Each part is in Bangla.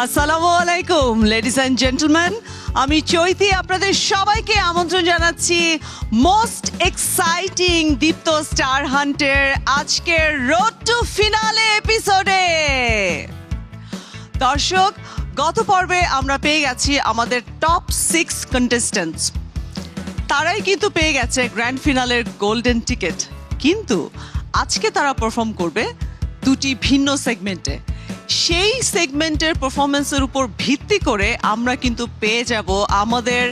আসসালামু আলাইকুম লেডিস এন্ড জেন্টলম্যান, আমি চৈতি আপনাদের সবাইকে আমন্ত্রণ জানাচ্ছি মোস্ট এক্সাইটিং দীপ্ত স্টার হান্টের আজকের রোড টু ফিনালে এপিসোডে। দর্শক, গত পর্বে আমরা পেয়ে গেছি আমাদের টপ 6 কন্টেস্ট্যান্টস। তারাই কিন্তু পেয়ে গেছে গ্র্যান্ড ফিনালের গোল্ডেন টিকিট, কিন্তু আজকে তারা পারফর্ম করবে দুটি ভিন্ন সেগমেন্টে। সেই সেগমেন্টের পারফরমেন্সের উপর ভিত্তি করে আমরা কিন্তু পেয়ে যাব আমাদের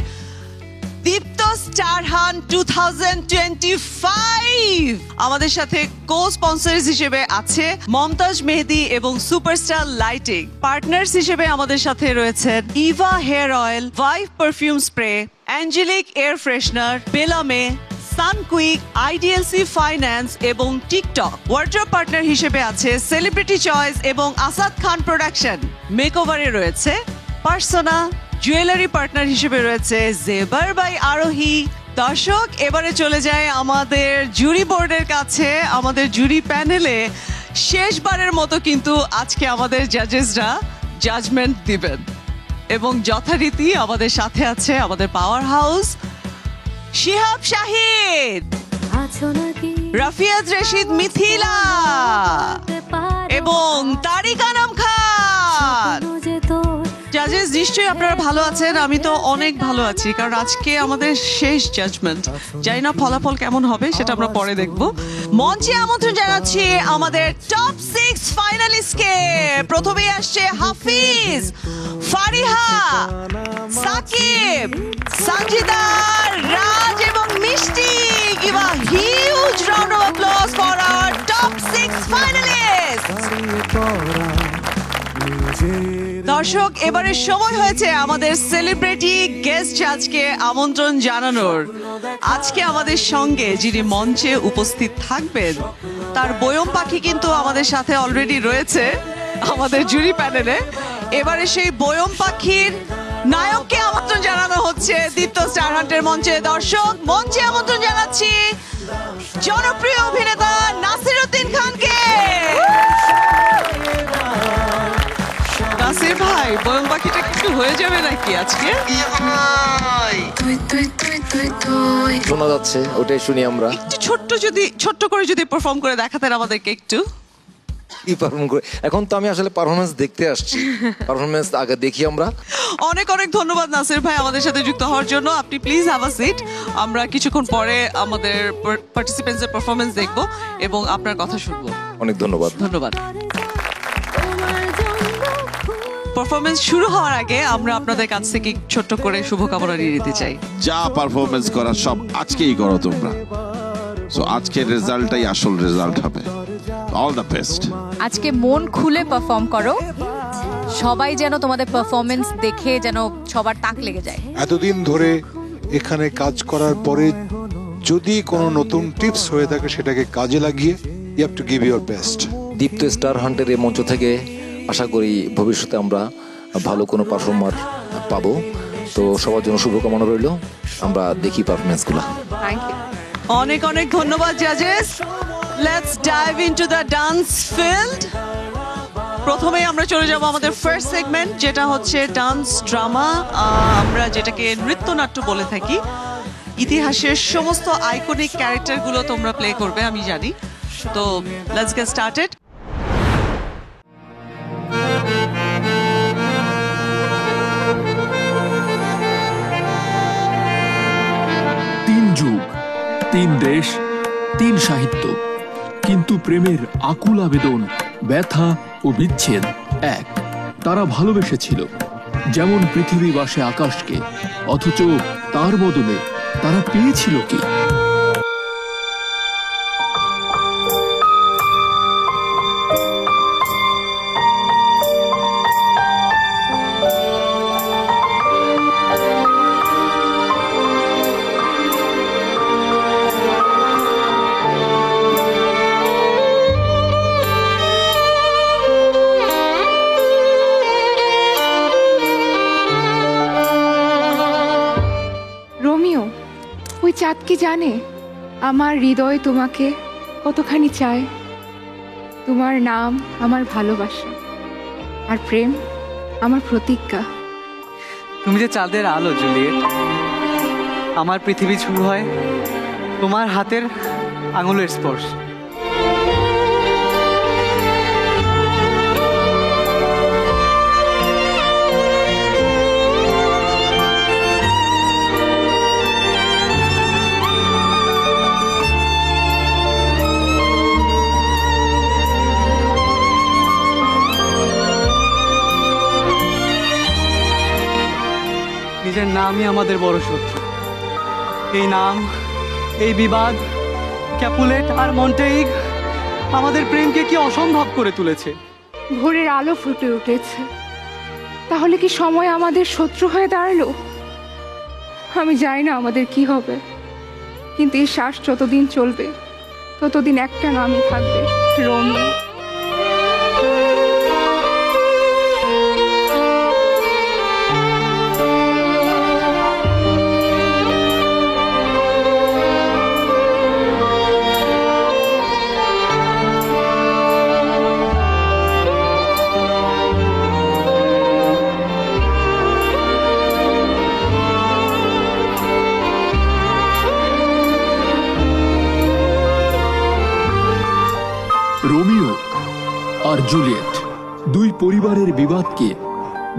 দীপ্ত স্টার হান্ট 2025। আমাদের সাথে কো স্পন্সরস হিসেবে আছে মমতাজ মেহেদি এবং সুপারস্টার লাইটিং। পার্টনার্স হিসেবে আমাদের সাথে রয়েছেন Eva hair oil, Vive perfume spray, angelic air freshener, বেলামে, সানকুইক, আইডিএলসি ফাইন্যান্স এবং টিকটক। ওয়ার্ড্রপ পার্টনার হিসেবে আছে সেলিব্রিটি চয়েস এবং আসাদ খান প্রোডাকশন। মেকওভারে রয়েছে পার্সোনা। জুয়েলারি পার্টনার হিসেবে রয়েছে জেবার বাই আরোহী। দর্শক, এবারে চলে যায় আমাদের জুরি বোর্ডের কাছে। আমাদের জুরি প্যানেলে শেষবারের মতো কিন্তু আজকে আমাদের জাজেসরা জাজমেন্ট দিবেন এবং যথারীতি আমাদের সাথে আছে আমাদের পাওয়ার হাউস শিহাব শাহিদ, রাফিয়াজ রশিদ মিথিলা এবং তারিক আনাম খান। জাজেস, নিশ্চয়ই আপনারা ভালো আছেন। আমি তো অনেক ভালো আছি, কারণ আজকে আমাদের শেষ জাজমেন্ট। জানি না ফলাফল কেমন হবে, সেটা আমরা পরে দেখব। মঞ্চে আমন্ত্রণ জানাচ্ছি আমাদের টপ 6 ফাইনালিস্টকে। প্রথমেই আসছে হাফিজ, ফারিহা, সাকিব, সানজিদা, রাজ এবং মিষ্টি। Give a huge round of applause for our top 6 finalists. দর্শক, এবারে সময় হয়েছে আমাদের সেলিব্রিটি গেস্ট জাজকে আমন্ত্রণ জানানোর। আজকে আমাদের সঙ্গে যিনি মঞ্চে উপস্থিত থাকবেন তার বয়ম পাখি কিন্তু আমাদের সাথে অলরেডি রয়েছে আমাদের জুরি প্যানেলে। এবারে সেই বয়ম পাখির নায়ককে আমন্ত্রণ জানানো হচ্ছে দীপ্ত স্টার হান্টের মঞ্চে। দর্শক, মঞ্চে আমন্ত্রণ জানাচ্ছি জনপ্রিয় অভিনেতা নাসিরউদ্দিন খানকে। নাসির ভাই, বয়ম পাখিটা কিছু হয়ে যাবে নাকি আজকে? শোনা যাচ্ছে, ওটাই শুনি আমরা। একটু ছোট্ট করে যদি পারফর্ম করে দেখাতেন আমাদেরকে একটু। কি পারফর্ম করে? এখন তো আমি আসলে পারফরমেন্স দেখতে আসছি, পারফরমেন্স আগে দেখি আমরা। অনেক অনেক ধন্যবাদ নাসির ভাই আমাদের সাথে যুক্ত হওয়ার জন্য। আপনি প্লিজ হ্যাভ আ সিট। আমরা কিছুক্ষণ পরে আমাদের পার্টিসিপেন্টসের পারফরমেন্স দেখব এবং আপনার কথা শুনবো। অনেক ধন্যবাদ। ধন্যবাদ। পারফরমেন্স শুরু হওয়ার আগে আমরা আপনাদের কাছ থেকে ছোট্ট করে শুভকামনা নিয়ে নিতে চাই। যা পারফরমেন্স করার সব আজকেই করো তোমরা। সো আজকের রেজাল্টটাই আসল রেজাল্ট হবে। All the best. আজকে মন খুলে পারফর্ম করো, সবাই যেন তোমাদের পারফরমেন্স দেখে যেন সবার তাক লেগে যায়। এতদিন ধরে এখানে কাজ করার পরে যদি কোনো নতুন টিপস হয়ে থাকে সেটাকে কাজে লাগিয়ে you have to give your best. Deepto star হান্টের এই মঞ্চ থেকে আশা করি ভবিষ্যতে আমরা ভালো কোনো পারফর্মার পাবো। তো সবার জন্য শুভকামনা রইল। আমরা দেখি পারফরমেন্সগুলো। Thank you. অনেক অনেক ধন্যবাদ জাজেস। Let's dive into the dance field. প্রথমে আমরা চলে যাব আমাদের ফার্স্ট সেগমেন্ট, যেটা হচ্ছে ডান্স ড্রামা। আমরা যেটাকে নৃত্যনাট্য বলে থাকি। ইতিহাসের সমস্ত আইকনিক ক্যারেক্টারগুলো তোমরা প্লে করবে, আমি জানি। তো লেটস গেট স্টার্টেড। তিন যুগ, তিন দেশ, তিন সাহিত্য, কিন্তু প্রেমের আকুল আবেদন, ব্যথা ও বিচ্ছেদ এক। তারা ভালোবেসেছিল যেমন পৃথিবী বাসে আকাশকে, অথচ তার বদলে তারা পেয়েছিল কি? চাঁদ কি জানে আমার হৃদয় তোমাকে কতখানি চায়। তোমার নাম আমার ভালোবাসা, আর প্রেম আমার প্রতিজ্ঞা। তুমি যে চাঁদের আলো জুলিয়েট, আমার পৃথিবী শুরু হয় তোমার হাতের আঙুলের স্পর্শ। নিজের নামই আমাদের বড় শত্রু। এই নাম, এই বিবাদ, ক্যাপুলেট আর মন্টেইগ আমাদের প্রেমকে কি অসম্ভব করে তুলেছে। ভোরের আলো ফুটে উঠেছে, তাহলে কি সময় আমাদের শত্রু হয়ে দাঁড়ালো? আমি জানি না আমাদের কি হবে, কিন্তু এই শ্বাস যতদিন চলবে ততদিন একটা নামই থাকবে, রোমিও। রোমিও আর জুলিয়েট দুই পরিবারের বিবাদকে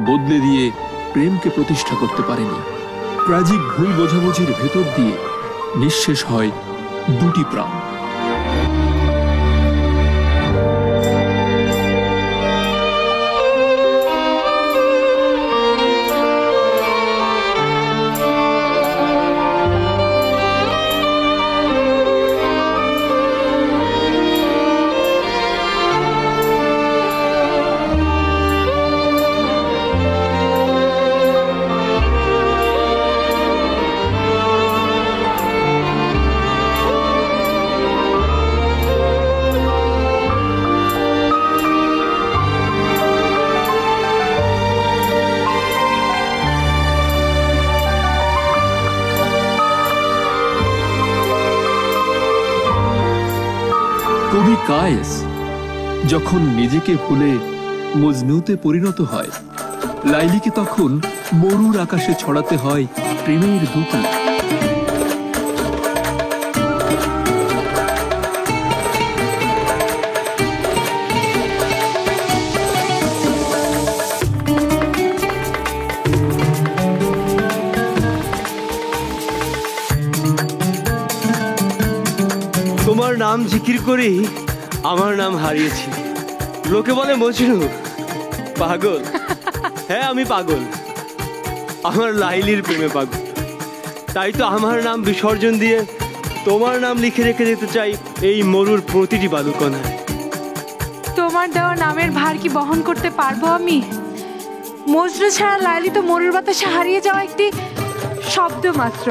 বদলে দিয়ে প্রেমকে প্রতিষ্ঠা করতে পারেনি। ট্র্যাজিক ভুল বোঝাবুঝির ভেতর দিয়ে নিঃশেষ হয় দুটি প্রাণ। কবি কায়েস যখন নিজেকে ভুলে মজনুতে পরিণত হয়, লাইলিকে তখন মরুর আকাশে ছড়াতে হয় প্রেমের দুটি। তোমার নাম জিকির করেই আমার নাম হারিয়েছি। লোকে বলে মজনু পাগল। হ্যাঁ, আমি পাগল, আমার লাইলির প্রেমে পাগল। তাই তো আমার নাম বিসর্জন দিয়ে তোমার নাম লিখে রেখে যেতে চাই এই মরুর প্রতিটি বালুকণায়। তোমার দেওয়া নামের ভার কি বহন করতে পারবো আমি? মজনু ছাড়া লাইলি তো মরুর বাতাসে হারিয়ে যাওয়া একটি শব্দ মাত্র।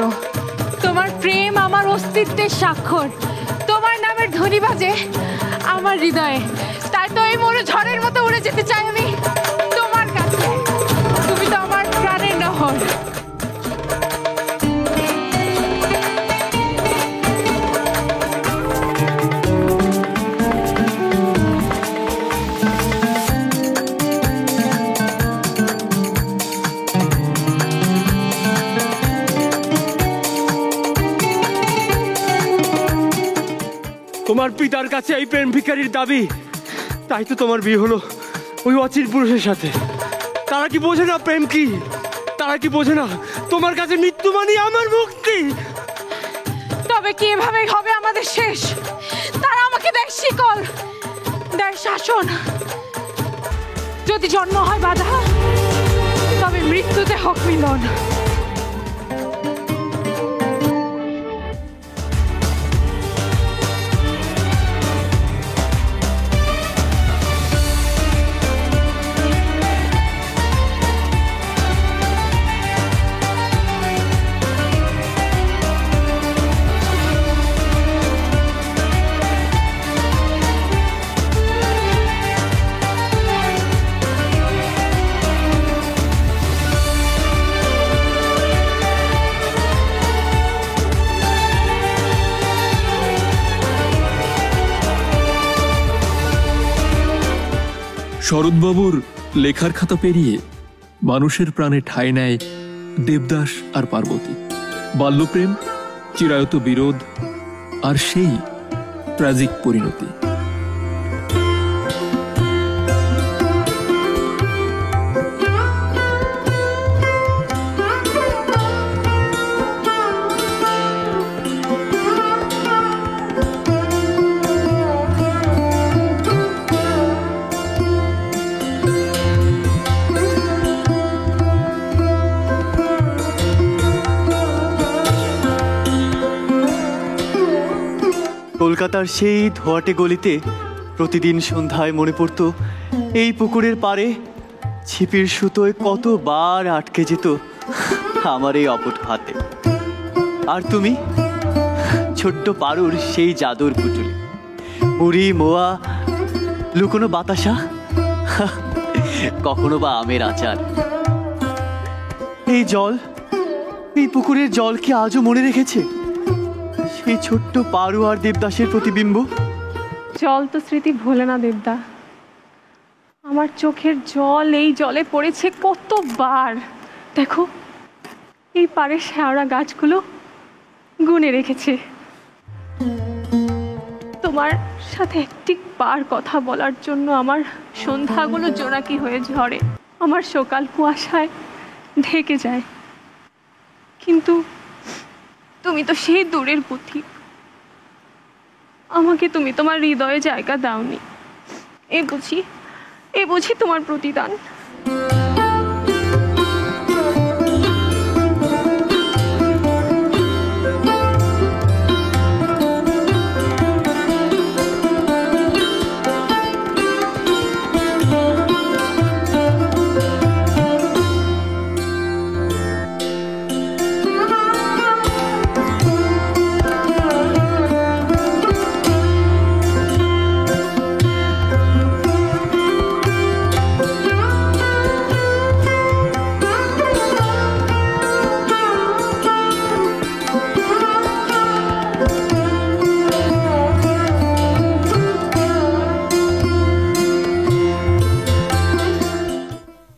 তোমার প্রেম আমার অস্তিত্বের স্বাক্ষর, তোমার নামের ধ্বনি বাজে আমার হৃদয়ে। তাই তো এই মরু ঝড়ের মতো উড়ে যেতে চাই আমি তোমার কাছে। তুমি তো আমার প্রাণের নহর। তোমার পিতার কাছে এই প্রেম ভিখারির দাবি, তাই তো তোমার বিয়ে হলো ওই অচিন পুরুষের সাথে। তারা কি বোঝে না প্রেম কি? তারা কি বোঝে না তোমার কাছে মৃত্যু মানে আমার মুক্তি? তবে কি এভাবেই হবে আমাদের শেষ? তারা আমাকে দেয় শিকল, দেয় শাসন। যদি জন্ম হয় বাধা, তবে মৃত্যুতে হোক মিলন। শরৎবাবুর লেখার খাতা পেরিয়ে মানুষের প্রাণে ঠাঁই নেয় দেবদাস আর পার্বতী। বাল্যপ্রেম, চিরায়ত বিরোধ, আর সেই ট্র্যাজিক পরিণতি। কলকাতার সেই ধোয়াটে গলিতে প্রতিদিন সন্ধ্যায় মনে পড়তো এই পুকুরের পাড়ে ছিপির সুতোয় কতবার আটকে যেত আমার এই অপট হাতে। আর তুমি ছোট্ট পারুর সেই জাদুর পুতুলে, মুড়ি মোয়া, লুকোনো বাতাসা, কখনো বা আমের আচার। এই জল, এই পুকুরের জল কি আজও মনে রেখেছে এই ছোট্ট পারু আর দেবদাসের প্রতিবিম্ব? জল তো স্মৃতি ভোলে না দেবদা। আমার চোখের জল এই জলে পড়েছে কতবার। দেখো, এই পাড়ের শেওড়া গাছগুলো গুনে রেখেছে। তোমার সাথে একটি বার কথা বলার জন্য আমার সন্ধ্যাগুলো জোনাকি হয়ে ঝরে, আমার সকাল কুয়াশায় ঢেকে যায়। কিন্তু তুমি তো সেই দূরের পথিক, আমাকে তুমি তোমার হৃদয়ে জায়গা দাওনি। এ বুঝি তোমার প্রতিদান।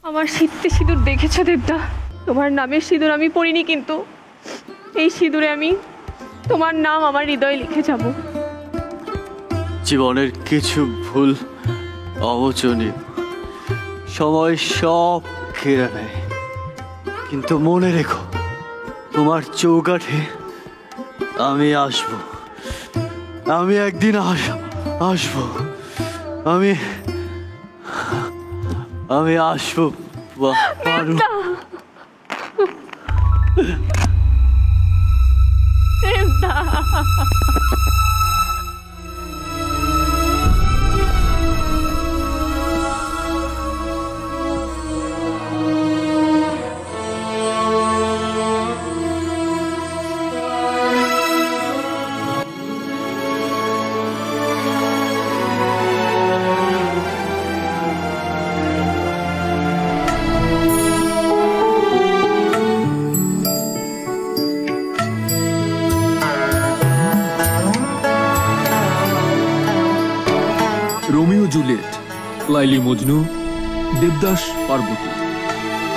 আমার শীতে সিঁদুর দেখেছো দেবদা? তোমার নামের সিঁদুর আমি পড়িনি, কিন্তু এই সিঁদুরে আমি তোমার নাম আমার হৃদয়ে লিখে যাব। জীবনের কিছু ভুল অমোচনীয়, সময় সব কেড়ে নেয়, কিন্তু মনে রেখো তোমার চৌকাঠে আমি আসবো। আমি একদিন আসবো। আমি আসবো পারু। দেবদা, রোমিও জুলিয়েট, লাইলি মজনু, দেবদাস পার্বতী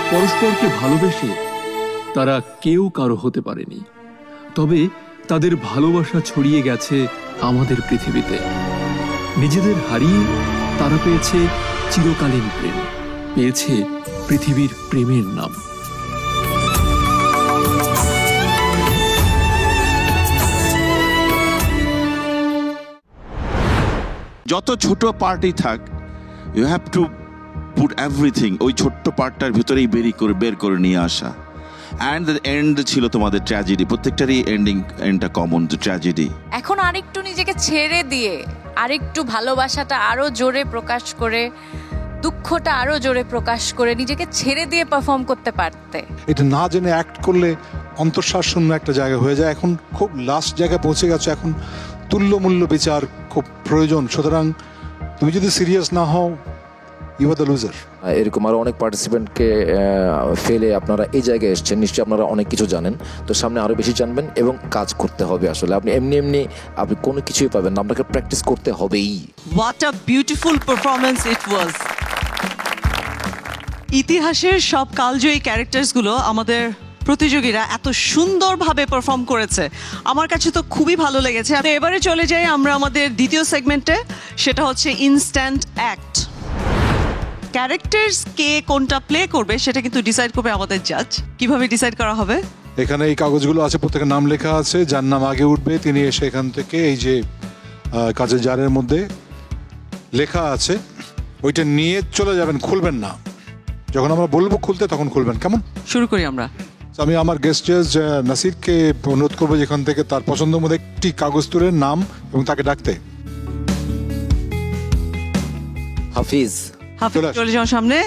পরস্পরকে ভালোবেসে তারা কেউ কারো হতে পারেনি, তবে তাদের ভালোবাসা ছড়িয়ে গেছে আমাদের পৃথিবীতে। নিজেদের হারিয়ে তারা পেয়েছে চিরকালীন প্রেম, পেয়েছে পৃথিবীর প্রেমের নাম। যত ছোট পার্টি থাক, you have to put everything ওই ছোট্ট পার্টটার ভিতরেই বের করে নিয়ে আসা। অ্যান্ড দ্য এন্ড ছিল তোমাদের ট্র্যাজেডি, প্রত্যেকটারই এন্ডটা কমন, ট্র্যাজেডি। এখন আরেকটু নিজেকে ছেড়ে দিয়ে আরেকটু ভালোবাসাটা আরো জোরে প্রকাশ করে, দুঃখটা আরো জোরে প্রকাশ করে নিজেকে ছেড়ে দিয়ে পারফর্ম করতে পারতে। এটা না জেনে অ্যাক্ট করলে অন্তঃশ্বাস শূন্য একটা জায়গা হয়ে যায়। এখন খুব লাস্ট জায়গায় পৌঁছে গেছো, এখন তুল্যমূল্য বিচার খুব প্রয়োজন। সুতরাং তুমি যদি সিরিয়াস না হও, ইউ আর দ্য লুজার। এরকম আরো অনেক পার্টিসিপেন্টকে ফেলে আপনারা এই জায়গায় এসেছেন, নিশ্চয়ই আপনারা অনেক কিছু জানেন। তো সামনে আরো বেশি জানবেন এবং কাজ করতে হবে। আসলে আপনি এমনি আপনি কোনো কিছুই পাবেন না, আপনাকে প্র্যাকটিস করতে হবেই। What a beautiful performance it was. ইতিহাসের সব কালজয়ী ক্যারেক্টার্সগুলো আমাদের প্রতিযোগীরা এত সুন্দরভাবে পারফর্ম করেছে, আমার কাছে তো খুবই ভালো লেগেছে। তো এবারে চলে যাই আমরা আমাদের দ্বিতীয় সেগমেন্টে, সেটা হচ্ছে ইনস্ট্যান্ট অ্যাক্ট। ক্যারেক্টার্স কে কোনটা প্লে করবে সেটা কিন্তু ডিসাইড করবে আমাদের জাজ। কিভাবে ডিসাইড করা হবে? এখানে এই কাগজগুলো আছে, প্রত্যেকের নাম লেখা আছে। যার নাম আগে উঠবে তিনি এসে এখান থেকে এই যে কাজের জারের মধ্যে লেখা আছে ওইটা নিয়ে চলে যাবেন, খুলবেন না। যখন আমরা বলবো খুলতে তখন খুলবেন, কেমন? শুরু করি আমরা। আমি আমার গেস্ট জাজ নাসিরকে অনুরোধ করবো যেখান থেকে তার পছন্দের মধ্যে একটি কাগজ তুলে নাম এবং তাকে ডাকতে। হাফিজ হাফিজ চলে যাও সামনে।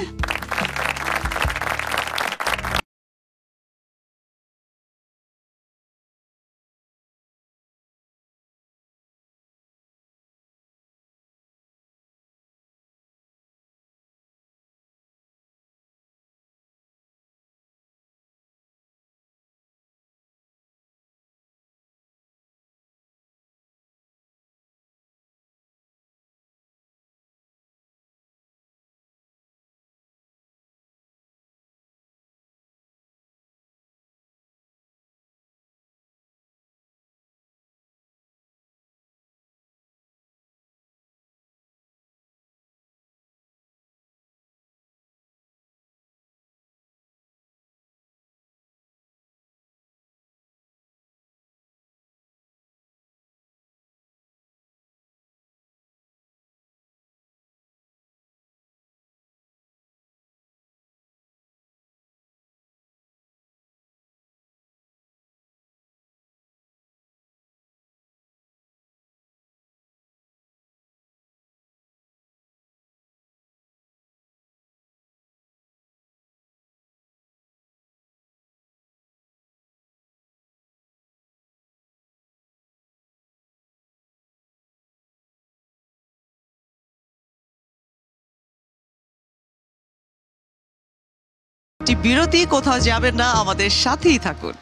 বিরতি, কোথাও যাবেন না, আমাদের সাথেই থাকুন।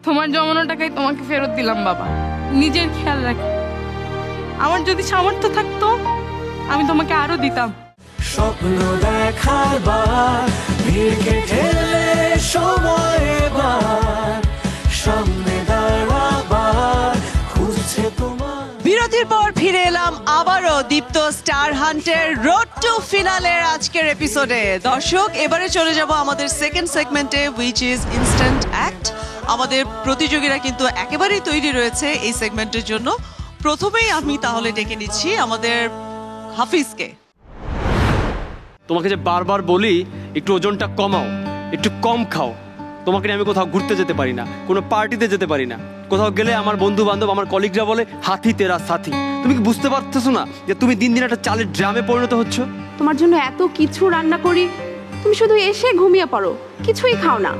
তোমার জমানো টাকাই তোমাকে ফেরত দিলাম বাবা, নিজের খেয়াল রাখি। আমার যদি সামর্থ্য থাকতো আমি তোমাকে আরো দিতাম। স্বপ্ন দেখাবার ভিড় কেটে সময় এবার সামনে দাঁড়াবার খুঁজছে তোমার। বিরতির পর ফিরে এলাম আবারও দীপ্ত স্টার হান্টের রোড টু ফিনালের আজকের এপিসোডে। দর্শক, এবারে চলে যাব আমাদের সেকেন্ড সেগমেন্টে, হুইচ ইজ ইনস্ট্যান্ট অ্যাক্ট। আমাদের প্রতিযোগীরা কিন্তু একেবারেই তৈরি রয়েছে এই সেগমেন্টের জন্য। প্রথমেই আমি তাহলে ডেকে নিচ্ছি আমাদের হাফিজকে। তোমাকে যে বারবার বলি একটু ওজনটা কমাও, একটু কম খাও। তোমাকে নিয়ে আমি কোথাও ঘুরতে যেতে পারি না, কোনো পার্টিতে যেতে পারি না। কোথাও গেলে আমার বন্ধু বান্ধব, আমার কলিগরা বলে হাতি তেরা সাথী। তুমি কি বুঝতে পারতেছো না যে তুমি দিন দিন একটা চালের ড্রামে পরিণত হচ্ছ? তোমার জন্য এত কিছু রান্না করি, তুমি শুধু এসে ঘুমিয়ে পড়ো, কিছুই খাও না।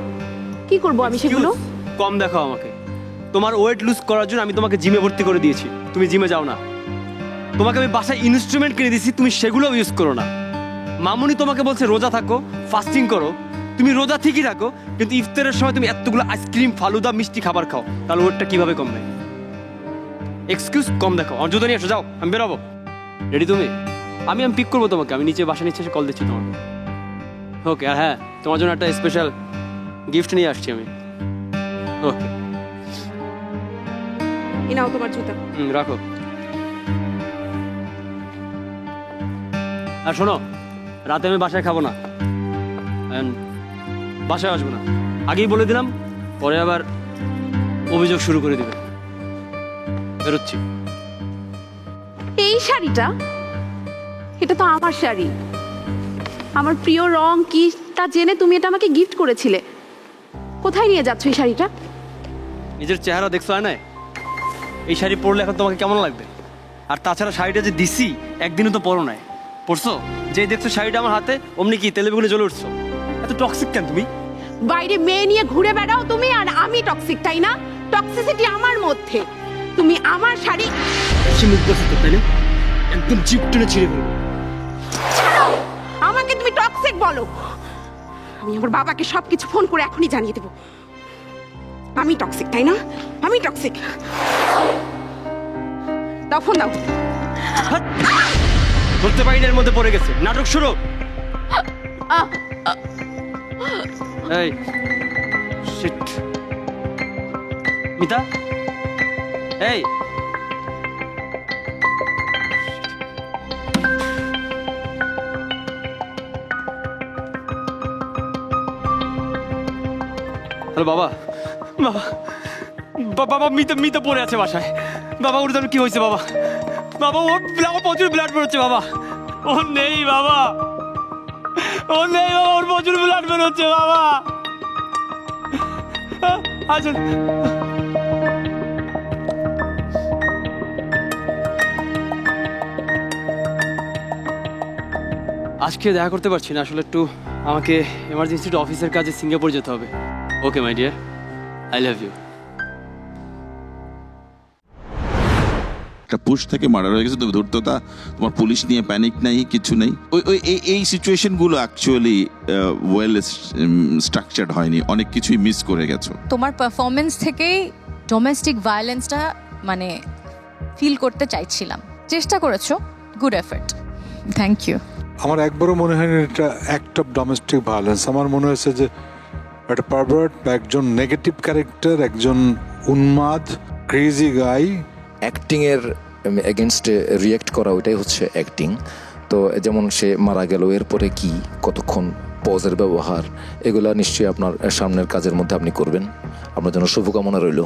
কি করব আমি সেগুলো? কম দেখাও আমাকে। তোমার ওয়েট লুজ করার জন্য আমি তোমাকে জিমে ভর্তি করে দিয়েছি, তুমি জিমে যাও না। তোমাকে আমি বাসায় ইনস্ট্রুমেন্ট কিনে দিয়েছি, তুমি সেগুলো ইউজ করো না। মামুনি তোমাকে বলছে রোজা থাকো, ফাস্টিং করো, তুমি রোজা ঠিকই রাখো, কিন্তু ইফতারের সময় তুমি এতগুলো আইসক্রিম, ফালুদা, মিষ্টি খাবার খাও, তাহলে ওয়েটটা কিভাবে কমবে? এক্সকিউজ কম দেখো। আমার জুতো নিয়ে এসো, যাও, আমি বেরোবো। রেডি তুমি? আমি পিক করবো তোমাকে, আমি নিচে বাসা নিচে এসে কল দিচ্ছি তোমাকে। ওকে। আর হ্যাঁ, তোমার জন্য একটা স্পেশাল গিফট নিয়ে আসছি আমি। ওকে, নাও তোমার জুতা। রাখো। আর শোনো, রাতে আমি বাসায় খাবো না, বাসায় আসবো না, আগেই বলে দিলাম, পরে আবার অভিযোগ শুরু করে দিবে। বেরোচ্ছি। এই শাড়িটা, এটা তো আমার শাড়ি, আমার প্রিয় রং কি তা জেনে তুমি এটা আমাকে গিফট করেছিলে। কোথায় নিয়ে যাচ্ছ এই শাড়িটা? নিজের চেহারা দেখছো না? এই শাড়ি পরলে এখন তোমাকে কেমন লাগবে? আর তাছাড়া শাড়িটা যে দিছি একদিনও তো পরো নাই, পরছো? যে দেখছো শাড়িটা আমার হাতে, অমনি কি তেলে বেগুনে জ্বলে উঠছো? এত টক্সিক কেন তুমি? বাইরে মেয়ে নিয়ে ঘুরে বেড়াও তুমি, আর আমি টক্সিক, তাই না? টক্সিসিটি আমার মধ্যে। তুমি আমার শাড়ি মুখ বসে তো, তাই না? একদম জিপ টেনে ছিঁড়ে ফেলবো। আমাকে তুমি টক্সিক বলো, আমি আমার বাবাকে সবকিছু ফোন করে এখনই জানিয়ে দেবো। আমি টক্সিক, তাই না? আমি টক্সিক। দাও ফোন দাও। ধরতে পারি না, এর মধ্যে পড়ে গেছে। নাটক শুরু। এই শিট। মিতা, এই হ্যালো বাবা, বাবা বাবা মিতা পড়ে আছে বাসায়। বাবা ওর জন্য কি হয়েছে বাবা? বাবা ওর প্রচুর ব্লাড বেরোচ্ছে বাবা। ও নেই বাবা, ও নেই বাবা, ওর প্রচুর ব্লাড বেরোচ্ছে বাবা। আসুন। আজকে দেখা করতে পারছি না আসলে, একটু আমাকে এমার্জেন্সি অফিসের কাজে সিঙ্গাপুর যেতে হবে। Okay my dear, I love you. একটা পুশ থেকে মার্ডার হয়ে গেছে, তুমি ধূর্ততা, তোমার পুলিশ নিয়ে প্যানিক নাই, কিছু নেই। ওই এই সিচুয়েশনগুলো অ্যাকচুয়ালি ওয়েল স্ট্রাকচার্ড হয়নি, অনেক কিছুই মিস করে গেছো। তোমার পারফরমেন্স থেকেই ডোমেস্টিক ভায়োলেন্সটা মানে ফিল করতে চাইছিলাম। চেষ্টা করেছো, গুড এফর্ট, থ্যাংক ইউ। আমার একবারও মনে হয়নি এটা অ্যাক্ট অফ ডোমেস্টিক ভায়োলেন্স। আমার মনে হয়েছে যে একটা পারভার্ট, একজন নেগেটিভ ক্যারেক্টার, একজন উন্মাদ ক্রেজি গাই। অ্যাক্টিংয়ের এগেনস্টে রিয়্যাক্ট করা, ওইটাই হচ্ছে অ্যাক্টিং। তো যেমন সে মারা গেল, এরপরে কি, কতক্ষণ পজের ব্যবহার, এগুলো নিশ্চয়ই আপনার সামনের কাজের মধ্যে আপনি করবেন। আপনার জন্য শুভকামনা রইল।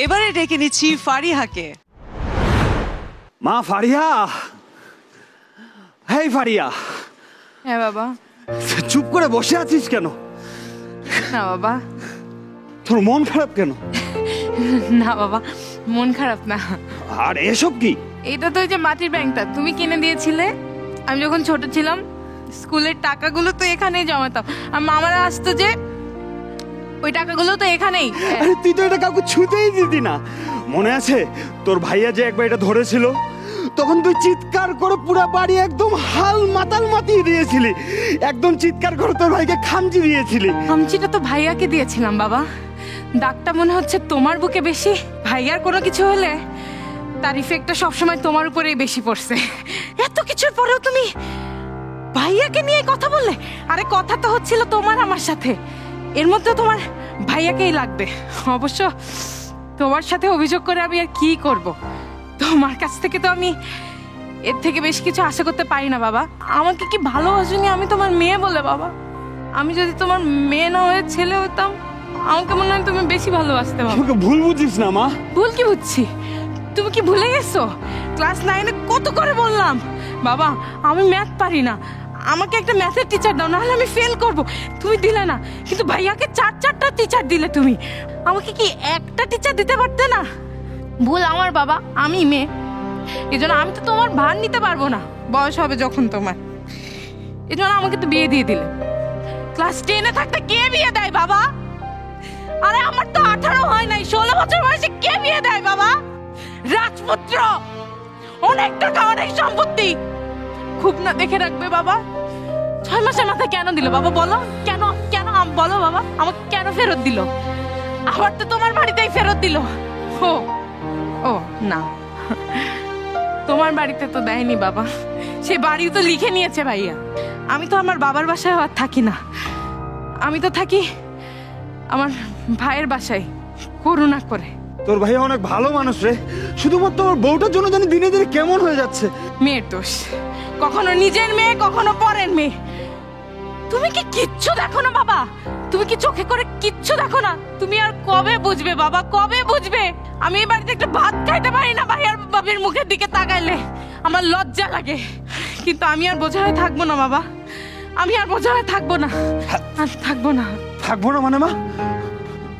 এবারে ডেকে নিচ্ছি ফারিহাকে। মা ফারিয়া, হেই ফারিয়া। হ্যাঁ বাবা। চুপ করে বসে আছিস কেন? না বাবা। তোর মন খারাপ কেন? না বাবা, মন খারাপ না। আর এসব কি? এটা তো ওই যে মাটির ব্যাংকটা তুমি কিনে দিয়েছিলে। আমি যখন ছোট ছিলাম স্কুলের টাকাগুলো তো এখানেই জমাতাম, আর মামারা আসতো যে ওই টাকাগুলো তো এখানেই। আরে তুই তো এটা কাউকে ছুঁতেই দিতি না, মনে আছে? তোর ভাইয়া যে একবার এটা ধরেছিল, তখন তুই চিৎকার করে পুরো বাড়ি একদম হাল মাতাল মাতিয়ে দিয়েছিলি। একদম চিৎকার করে তোর ভাইকে খামচি দিয়েছিলি। খামচিটা তো ভাইয়াকে দিয়েছিলাম বাবা, দাগটা মনে হচ্ছে তোমার বুকে বেশি। ভাইয়ার কোনো কিছু হলে তার ইফেক্টটা সবসময় তোমার উপরেই বেশি পড়ছে। এত কিছুর পরেও তুমি ভাইয়াকে নিয়ে কথা বললে। আরে কথা তো হচ্ছিল তোমার আমার সাথে, এর মধ্যে তোমার ভাইয়াকেই লাগবে। অবশ্য তোমার সাথে অভিযোগ করে আমি আর কি করব? তোমার কাছ থেকে তো আমি এর থেকে বেশি কিছু আশা করতে পারি না বাবা। আমাকে কি ভালোবাসোনি আমি তোমার মেয়ে বলে বাবা? আমি যদি তোমার মেয়ে না হয়ে ছেলে হতাম, আমাকে মনে হয় তুমি বেশি ভালোবাসতে বাবা। আমাকে ভুল বুঝিস না মা। ভুল কি বুঝছি? তুমি কি ভুলে গেছো ক্লাস 9-এ কত করে বললাম বাবা আমি ম্যাথ পারি না, আমাকে একটা ম্যাথের টিচার দাও, নাহলে আমি ফেল করব। তুমি দিলে না, কিন্তু ভাইয়াকে 4-4টা টিচার দিলে তুমি। আমাকে কি একটা টিচার দিতে পারতে না? ভুল আমার বাবা, আমি মেয়ে, এজন্য আমি তো তোমার ভার নিতে পারবো না। বয়স হবে যখন তোমার, এজন্য আমাকে তো বিয়ে দিয়ে দিলে। ক্লাস 10-এ থাকতে কে বিয়ে দেয় বাবা? আরে আমার তো 18 হয় নাই, 16 বছর বয়সে কে বিয়ে দেয় বাবা? রাজপুত্র, অনেক টাকা, অনেক সম্পত্তি, খুব না দেখে রাখবে বাবা। 6 মাসের মাথায় কেন দিল বাবা বলো? কেন কেন বলো বাবা, আমাকে কেন ফেরত দিল? আবার তো তোমার বাড়িতেই ফেরত দিল। ও ও না, তোমার বাড়িতে তো দেয়নি বাবা, সে বাড়ি তো লিখে নিয়েছে ভাইয়া। আমি তো আমার বাবার বাসায় আর থাকি না, আমি তো থাকি আমার ভাইয়ের বাসায় করুণা করে। তোর ভাইয়া অনেক ভালো মানুষ রে, শুধুমাত্র ওর বউটার জন্য জানি দিনে দিনে কেমন হয়ে যাচ্ছে। মেয়ের দোষ, কখনো নিজের মেয়ে কখনো পরের মেয়ে। তুমি কি কিচ্ছু দেখো না বাবা? তুমি কি চোখে করে কিচ্ছু দেখো না? তুমি আর কবে বুঝবে বাবা, কবে বুঝবে? আমি এই বাড়িতে একটা ভাত খাইতে পারি না ভাইয়ার বাবির মুখের দিকে তাকাইলে, আমার লজ্জা লাগে। কিন্তু আমি আর বোঝা হয়ে থাকবো না বাবা, আমি আর বোঝা হয়ে থাকবো না, আর থাকবো না। থাকবো না মানে মা?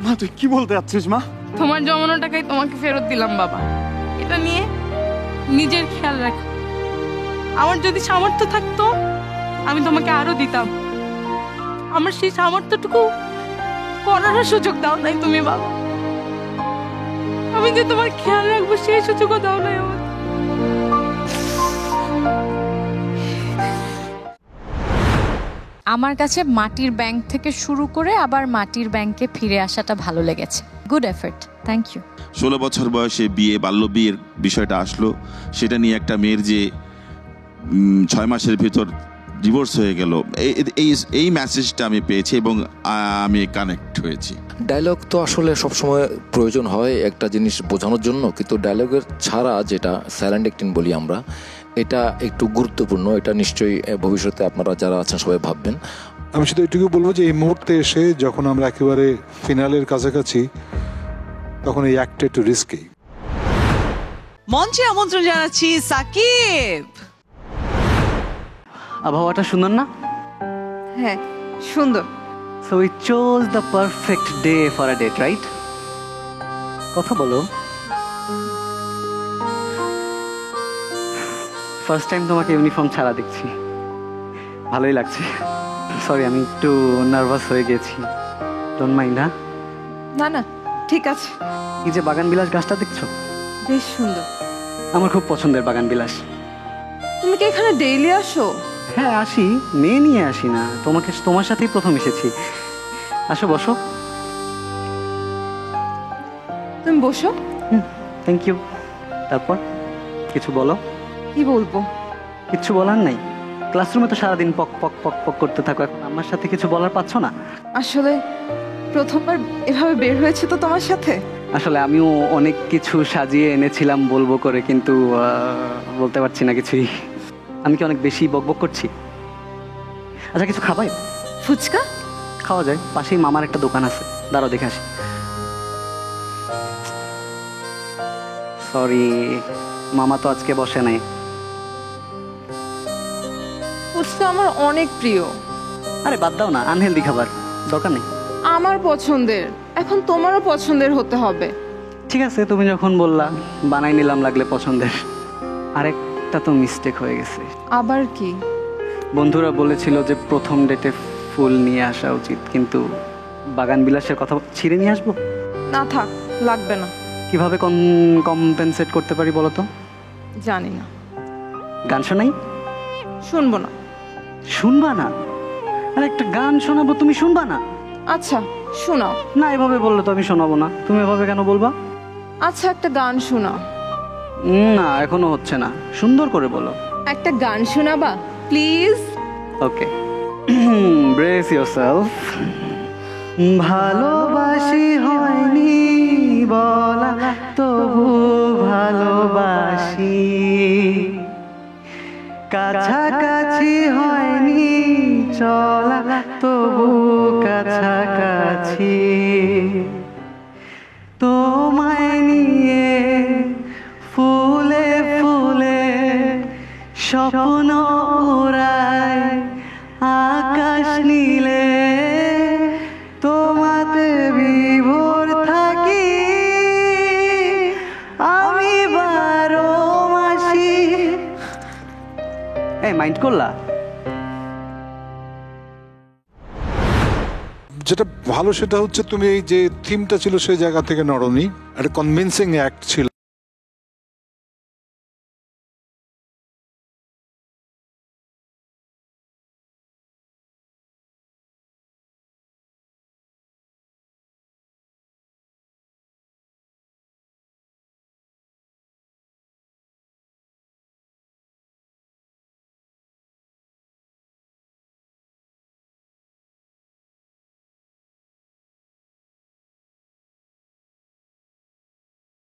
মা তুই কি বলতে যাচ্ছিস মা? তোমার জমানো টাকাই তোমাকে ফেরত দিলাম বাবা, এটা নিয়ে নিজের খেয়াল রাখো। আমার যদি সামর্থ্য থাকতো আমি তোমাকে আরো দিতাম, আমার সেই সামর্থ্যটুকু করার সুযোগ দাও নাই তুমি বাবা। আমি যে তোমার খেয়াল রাখবো সেই সুযোগও দাও নাই আমার। আমার কাছে মাটির ব্যাংক থেকে শুরু করে আবার মাটির ব্যাংকে ফিরে আসাটা ভালো লেগেছে। Good effort, thank you. 16 বছর বয়সে বিয়ে, বাল্য বিয়ের বিষয়টা আসলো, সেটা নিয়ে একটা মেয়ের যে 6 মাসের ভিতর ডিভোর্স হয়ে গেল, এই মেসেজটা আমি পেয়েছি এবং আমি কানেক্ট হয়েছি। ডায়লগ তো আসলে সবসময় প্রয়োজন হয় একটা জিনিস বোঝানোর জন্য, কিন্তু ডায়লগের ছাড়া যেটা সাইলেন্ট অ্যাক্টিং বলি আমরা, এটা একটু গুরুত্বপূর্ণ। এটা নিশ্চয়ই ভবিষ্যতে আপনারা যারা আছেন সবাই ভাববেন। আমি শুধু এটুকু বলবো যে এই মুহূর্তে এসে যখন আমরা একেবারে ফিনালের কাছাকাছি, তখন এই অ্যাক্টটা একটু রিস্কি। মঞ্চে আমন্ত্রণ জানাচ্ছি সাকিব। আবহাওয়াটা সুন্দর না? হ্যাঁ, সুন্দর। So we chose the perfect day for a date, right? কথা বলো। ফার্স্ট টাইম তোমাকে ইউনিফর্ম ছাড়া দেখছি, ভালোই লাগছে। সরি, আমি একটু নার্ভাস হয়ে গেছি, ডোন্ট মাইন্ড। হ্যাঁ, না না, ঠিক আছে। এই যে বাগান বিলাস গাছটা দেখছো, বেশ সুন্দর। আমার খুব পছন্দের বাগান বিলাস। তুমি কি এখানে ডেইলি আসো? হ্যাঁ আসি, মেয়ে নিয়ে আসি না, তোমার সাথেই প্রথম এসেছি। আসো, বসো। তুমি বসো। Thank you. তারপর কিছু বলো। কি বলবো? কিছু বলার নাই? ক্লাসরুমে তো সারাদিন পক পক পক পক করতে থাকো, এখন আমার সাথে কিছু বলার পাচ্ছ না? আসলে প্রথমবার এভাবে বের হয়েছে তো তোমার সাথে। আসলে আমিও অনেক কিছু সাজিয়ে এনেছিলাম বলবো করে, কিন্তু বলতে পারছি না কিছুই। আমি কি অনেক বেশি বকবক করছি? আচ্ছা, কিছু খাবাই? ফুচকা খাওয়া যায়, পাশেই মামার একটা দোকান আছে, দাঁড়াও দেখে আসি। সরি, মামা তো আজকে বসে নাই। ফুচকা আমার অনেক প্রিয়। আরে বাদ দাও না, আনহেলদি খাবার, দরকার নেই। আমার পছন্দের, এখন তোমারও পছন্দের হতে হবে। ঠিক আছে, তুমি যখন বললা বানাই নিলাম, লাগলে পছন্দের। আরেকটা তো মিস্টেক হয়ে গেছে। আবার কি? বন্ধুরা বলেছিল যে প্রথম ডেটে ফুল নিয়ে আসা উচিত, কিন্তু বাগান বিলাসের কথা ছিঁড়ে নিয়ে আসবো? না থাক, লাগবে না। কিভাবে কম্পেনসেট করতে পারি বলো তো? জানি না। গান শোনাই? শুনবো না। শুনবা না? আরে একটা গান শোনাবো, তুমি শুনবা না? আচ্ছা শোনাও। না, এভাবে বললে তো আমি শোনাবো না। তুমি এভাবে কেন বলবা? আচ্ছা একটা গান শোনাও। না, এখনো হচ্ছে না, সুন্দর করে বলো। একটা গান শোনাবা প্লিজ? Okay, brace yourself. ভালোবাসি হয়নি বলা, তবু ভালোবাসি। কাছাকাছি হয়নি চলা, তবু কাছাকাছি। তোমায় নিয়ে ফুলে ফুলে স্বপ্ন ওড়ায় আকাশ নীলে, তোমাতে বিভোর থাকি আমি 12 মাসি। এই মাইন্ড করলা? যেটা ভালো সেটা হচ্ছে তুমি এই যে থিমটা ছিল সেই জায়গা থেকে নড়নি, একটা কনভিন্সিং অ্যাক্ট ছিল।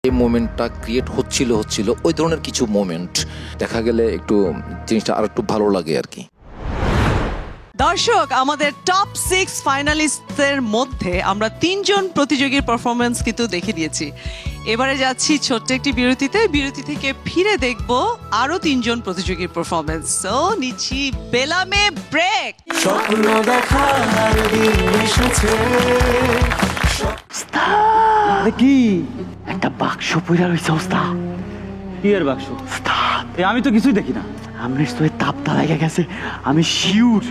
এই মোমেন্টটা ক্রিয়েট হচ্ছিল ওই ধরনের কিছু মোমেন্ট দেখা গেলে একটু জিনিসটা আর একটু ভালো লাগে আর কি। দর্শক, আমাদের টপ 6 ফাইনালিস্টদের মধ্যে আমরা 3 জন প্রতিযোগীর পারফরমেন্স কিন্তু দেখে দিয়েছি। এবারে যাচ্ছি ছোট্ট একটি বিরতিতে, বিরতি থেকে ফিরে দেখব আরো 3 জন প্রতিযোগীর পারফরমেন্স। সো নিচ্ছি বেলামে ব্রেক। স্বপ্ন দেখার দিন এসেছে। কি একটা বাক্স পইরা রইছে ওস্তাদ। কি এর বাক্স? আমি তো কিছুই দেখি না। আমরেশ তো তাপটা লেগে গেছে, আমি শিওর।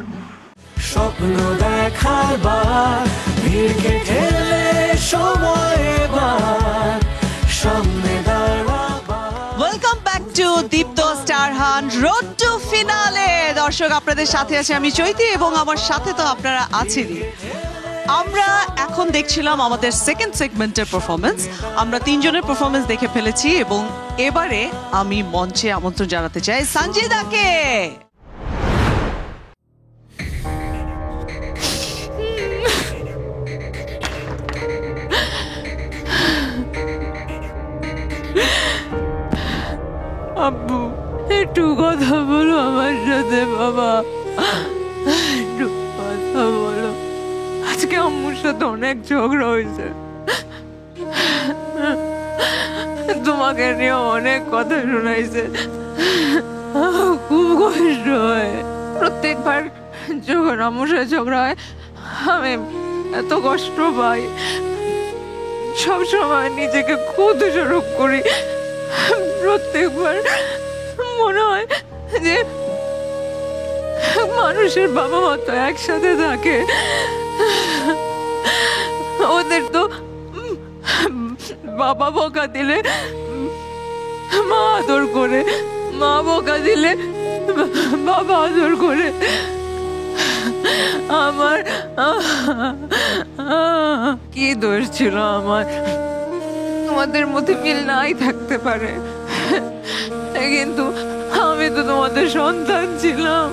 স্বপ্ন দেখার বার ভিড়কে ঠেলে সময় এবার সামনে দাঁড়াবার। Welcome back to Deepto star hunt road to finale. দর্শক, আপনাদের সাথে আছে আমি চৈতি এবং আমার সাথে তো আপনারা আছেনই। আমরা এখন দেখছিলাম আমাদের সেকেন্ড সেগমেন্টের পারফরমেন্স। আমরা তিনজনের পারফরমেন্স দেখে ফেলেছি এবং এবারে আমি মঞ্চে আমন্ত্রণ জানাতে চাই সঞ্জিদাকে। আব্বু একটু কথা বলো আমার সাথে বাবা, একটু কথা বলো। আজকে আম্মুর সাথে অনেক ঝগড়া হয়েছে, তোমাকে নিয়ে অনেক কথা শোনাইছে, খুব কষ্ট হয়। প্রত্যেকবার যখন আম্মুর সাথে ঝগড়া হয় আমি এত কষ্ট পাই, সবসময় নিজেকে খুব দোষারোপ করি। প্রত্যেকবার মনে হয় যে মানুষের বাবা মা তো একসাথে থাকে, ওদের তো বাবা বকা দিলে মা আদর করে, মা বকা দিলে বাবা আদর করে। আমার কি দোষ ছিল আমার? তোমাদের মধ্যে মিল নাই থাকতে পারে, কিন্তু আমি তো তোমাদের সন্তান ছিলাম,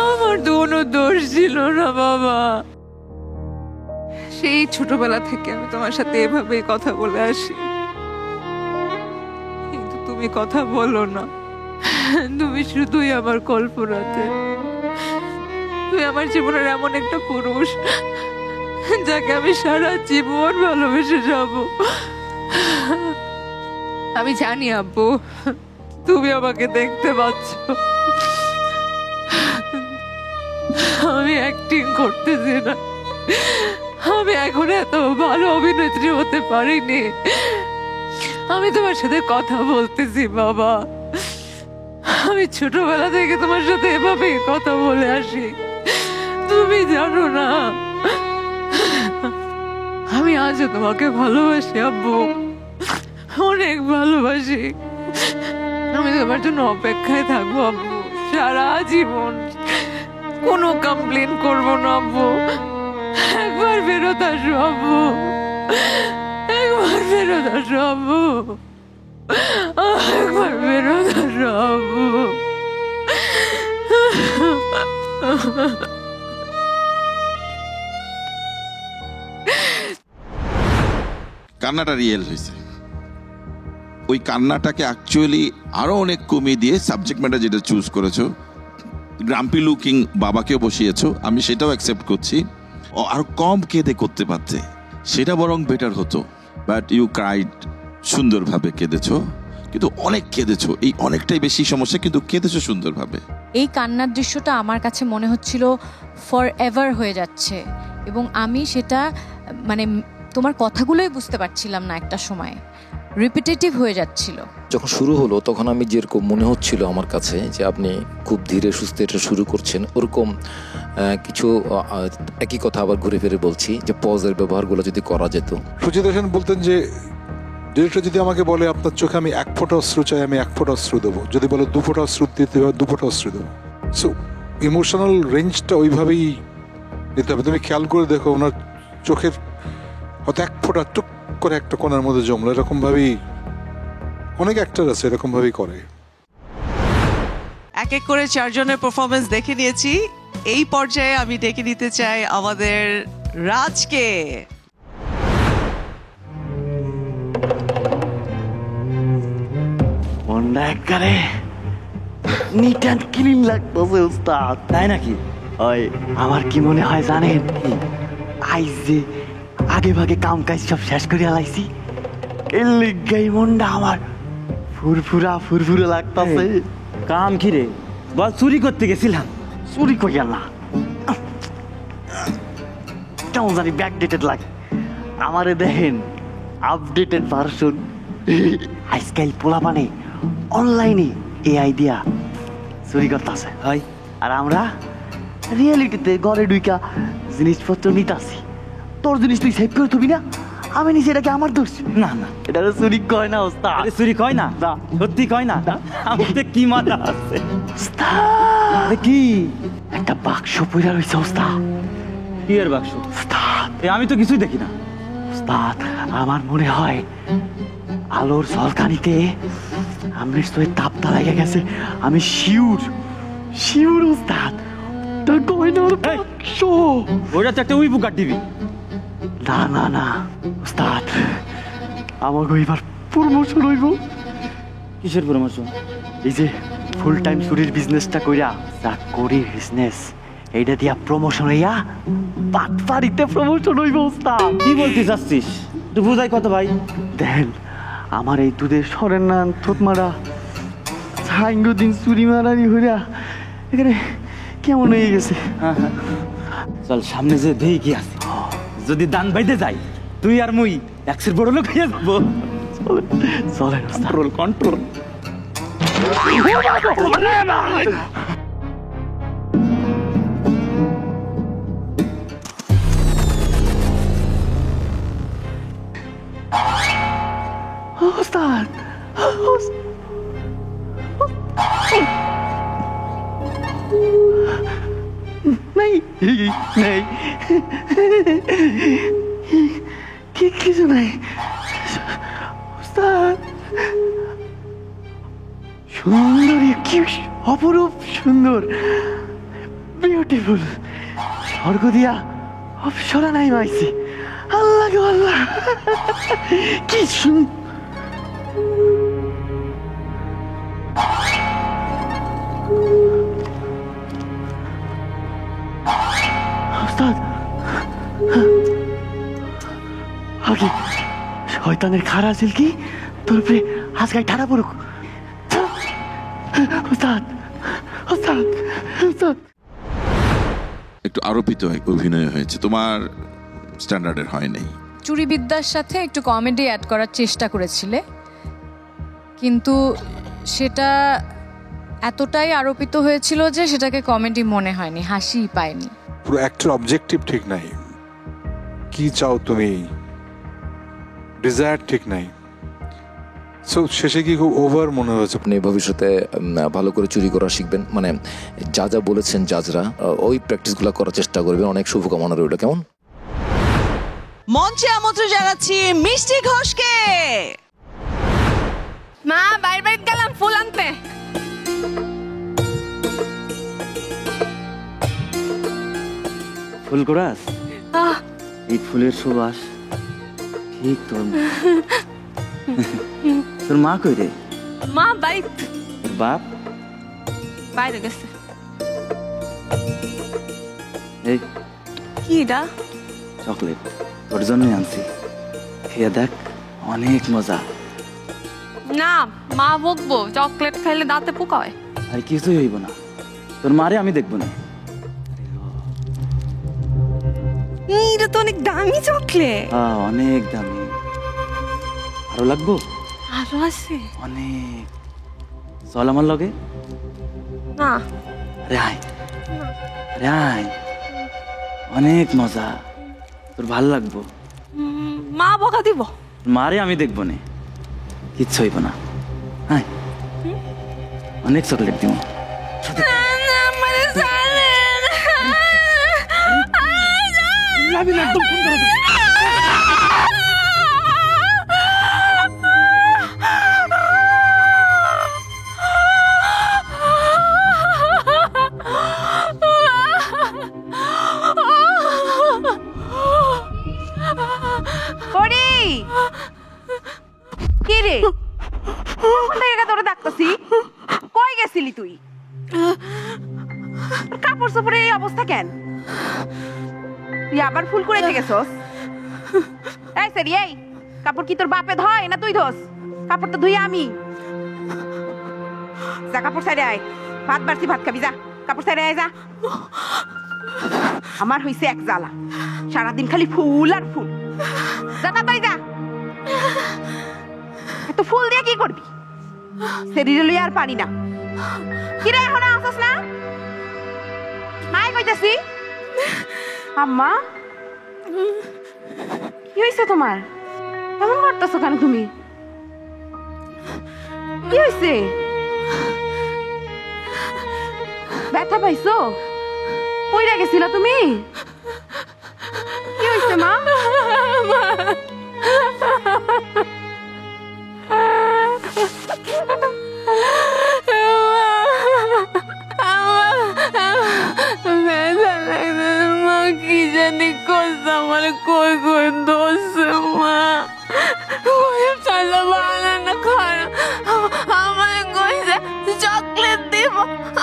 আমার তো কোনো দোষ ছিল না বাবা। সেই ছোটবেলা থেকে আমি তোমার সাথে এভাবে কথা বলে আসি, কিন্তু তুমি কথা বলো না, তুমি শুধুই আমার কল্পনাতে। তুই আমার জীবনের এমন একটা পুরুষ যাকে আমি সারা জীবন ভালোবেসে যাব। আমি জানি আব্বু তুমি আমাকে দেখতে পাচ্ছ, আমি অ্যাক্টিং করতেছি না, আমি এখন এত ভালো অভিনেত্রী হতে পারিনি। আমি তোমার সাথে কথা বলতেছি বাবা, আমি ছোটবেলা থেকে তোমার সাথে এভাবে কথা বলে আসি, তুমি জানো না আমি আজও তোমাকে ভালোবাসি আব্বু, অনেক ভালোবাসি। আমি তোমার জন্য অপেক্ষায় থাকবো আব্বু সারা জীবন, কোনো কমপ্লেন করবো না আব্বু। একবার ফেরত আসো আব্বু, একবার ফেরত আসো আব্বু, একবার ফেরত আসো আব্বু। কান্নাটা রিয়েল হয়েছে। ওই কান্নাটাকে অ্যাকচুয়ালি আরো অনেক কমিয়ে দিয়ে সাবজেক্ট ম্যাটার যেটা চুজ করেছো, গ্রাম্পি লুকিং বাবাকেও বসিয়েছো, আমি সেটাও অ্যাকসেপ্ট করছি। আর কম কেঁদে করতে পারতে, সেটা বরং বেটার হতো। বাট ইউ ক্রাইড, সুন্দরভাবে কেঁদেছো, কিন্তু অনেক কেঁদেছো, এই অনেকটাই বেশি সমস্যা, কিন্তু কেঁদেছো সুন্দরভাবে। এই কান্নার দৃশ্যটা আমার কাছে মনে হচ্ছিল ফর এভার হয়ে যাচ্ছে, এবং আমি সেটা মানে তোমার কথাগুলোই বুঝতে পারছিলাম না, একটা সময় রিপিটেটিভ হয়ে যাচ্ছিল। যখন শুরু হলো তখন আমি যেরকম মনে হচ্ছিল আমার কাছে যে আপনি খুব ধীরে সুস্থে এটা শুরু করছেন, ওরকম কিছু একই কথা আবার ঘুরে ফিরে বলছি যে পজের ব্যবহারগুলো যদি করা যেত। সুচিত্রা সেন বলতেন যে ডিরেক্টর যদি আমাকে বলে আপনার চোখে আমি 1 ফোঁটা অশ্রু চাই, আমি 1 ফোঁটা অশ্রু দেবো, যদি বলে 2 ফোঁটা অশ্রু দিতে হবে 2 ফোঁটা অশ্রু দেবো। সো ইমোশনাল রেঞ্জটা ওইভাবেই নিতে হবে। তুমি খেয়াল করে দেখো ওনার চোখের হয়তো 1 ফোঁটা টুক করে একটা কোণার মধ্যে জমলো, এরকম ভাবেই অনেক অ্যাক্টর আছে এরকম ভাবেই করে। এক এক করে চারজনের পারফরমেন্স দেখে নিয়েছি, এই পর্যায়ে আমি ডেকে নিতে চাই আমাদের রাজকে। মনটা একবারে নিট অ্যান্ড ক্লিন লাগতেছে উস্তাদ, তাই নাকি? ওই আমার কি মনে হয় জানেন, আইজ যে আগে ভাগে কাম কাজ সব শেষ করে আলাইছি, এর লিগাই মনটা আমার ফুরফুরা ফুরফুরা লাগতেছে। কাম কি রে? বল চুরি করতে গেছিলাম। চুরি করি না, কেমন জানি ব্যাকডেটেড লাগে। আমারে দেখেন আপডেটেড ভার্সন। আজকাল পোলা মানে অনলাইনে এআই দিয়া চুরি করতেছে, আর আমরা রিয়েলিটিতে ঘরে ঢুইকা জিনিসপত্র নিতাছি। তোর জিনিস তুই সেভ করে থবি না, আমি নিচে এটাকে আমার দোষ না। না এটা চুরি কয় না ওস্তাদ, চুরি কয় না, সত্যি কয় না। আমাদের কি মাথা আছে কি একটা বাক্স পইরা রইছে ওস্তাদ। কি এর বাক্স ওস্তাদ? আমি তো কিছুই দেখি না। উস্তাদ, আমার মনে হয় আলোর ঝলকানিতে আমৃত্যুর তাপটা লেগে গেছে। আমি শিউর উস্তাদ। তা গয়নার বাক্স। ওটা তো একটা উইপুকার টিভি। না না না উস্তাদ, আমাকে এবার প্রমোশন হইব। কিসের প্রমোশন? এই যে ফুল টাইম চুরির বিজনেসটা কইরা চাকরির বিজনেস, এইটা দিয়া প্রমোশন হইয়া পাটপাড়িতে প্রমোশন হইব উস্তাদ। কি বলতে চাচ্ছিস? তুই বুঝাই কত ভাই। দেখেন, আমার এই দুধের সরের নান থুতমারা সাইঙ্গ দিন চুরি মারানি হইয়া এখানে কেমন হয়ে গেছে। চল সামনে যে দেই কি আছে, যদি দান বাইতে যাই তুই আর মুই একশের বড় লোক হয়ে যাবো। চলেন কন্ট্রোল কন্ট্রোল। উস্তাদ, নেই নেই কিছু নাই উস্তাদ। সুন্দরী, কি অপরূপ সুন্দর, বিউটিফুল। স্বর্গ দিয়া অপসরা নাই মাইছি। আল্লাহ গো আল্লাহ, কি সুন্দর। উস্তাদ, আগে শয়তানের খারা ছিল কি তোর উপরে আজকাল ঠাড়া পড়ুক। উস্তাদ উস্তাদ উস্তাদ। একটু আরোপিত অভিনয় হয়েছে, তোমার স্ট্যান্ডার্ডের হয় নাই। চুরিবিদ্যার সাথে একটু কমেডি অ্যাড করার চেষ্টা করেছিলে, কিন্তু সেটা এতটাই আরোপিত হয়েছিল যে সেটাকে কমেডি মনে হয়নি, হাসিই পায়নি। পুরো অ্যাক্টর অবজেক্টিভ ঠিক নাই, কি চাও তুমি, ডিজায়ার ঠিক নাই। সো শেষে কি খুব ওভার মনে হয়েছে। আপনি ভবিষ্যতে ভালো করে চুরি করা শিখবেন, মানে যা যা বলেছেন জাজরা ওই প্র্যাকটিসগুলো করার চেষ্টা করবেন। অনেক শুভকামনা রইল। কেমন? মঞ্চে আমন্ত্রণ জানাচ্ছি মিষ্টি ঘোষকে। মা বাইরে বাইরে গেলাম ফুল আনতে। ফুল করাস? এই ফুলের সুবাস ঠিক তোর তোর মা কই রে? মা বাইরে। তোর বাপ বাইরে গেছে। এই কি এটা? চকলেট তোর জন্য আনছি, খেয়ে দেখ, অনেক মজা। না, মা বকবো, চকলেট খাইলে দাঁতে পোকা হয়। আর কিছুই হইব না, তোর মারে আমি দেখবো না। এটা তো অনেক দামি চকলেট। হ্যাঁ অনেক দামি। আরো লাগবো? আরো আছে অনেক। চল আমার লগে। না আরে আয়, আরে আয়, অনেক মজা, তোর ভাল লাগবো। মা বকা দিব। মারে আমি দেখবো না, কিচ্ছু হইব না। হ্যাঁ অনেক চকলেট দিব। কি রে, তোরে ডাকতেছি, কই গেছিলি তুই? কাপড় চোপড়ের এই অবস্থা কেন? তুই আবার ফুল করে গেছস? এই সেরি, এই কাপড় কি তোর বাপে ধয় না তুই ধোস? কাপড় তো ধুই আমি। যা কাপড় সাইডে আয়, ভাত বাড়ছি, ভাত খাবি, যা কাপড় সাইডে আয়, যা। আমার হইছে এক জ্বালা, সারাদিন খালি ফুল আর ফুল। যা তাই যা। এত ফুল দিয়ে কি করবি? শরীরে লই আর পানি না। কি রে, এখন আসছ না? মাই কইতাছি। আম্মা, কি হইছে তোমার? কেমন করতেছো কেন তুমি? কি হইছে? ব্যথা পাইছো? পইরা গেছিলা তুমি? কি হইছে? হয়েছে মা? মা কি জানি করছে আমার, কই কই দোষ মা, বানানো খারাপ, আমার কইছে চকলেট দিব,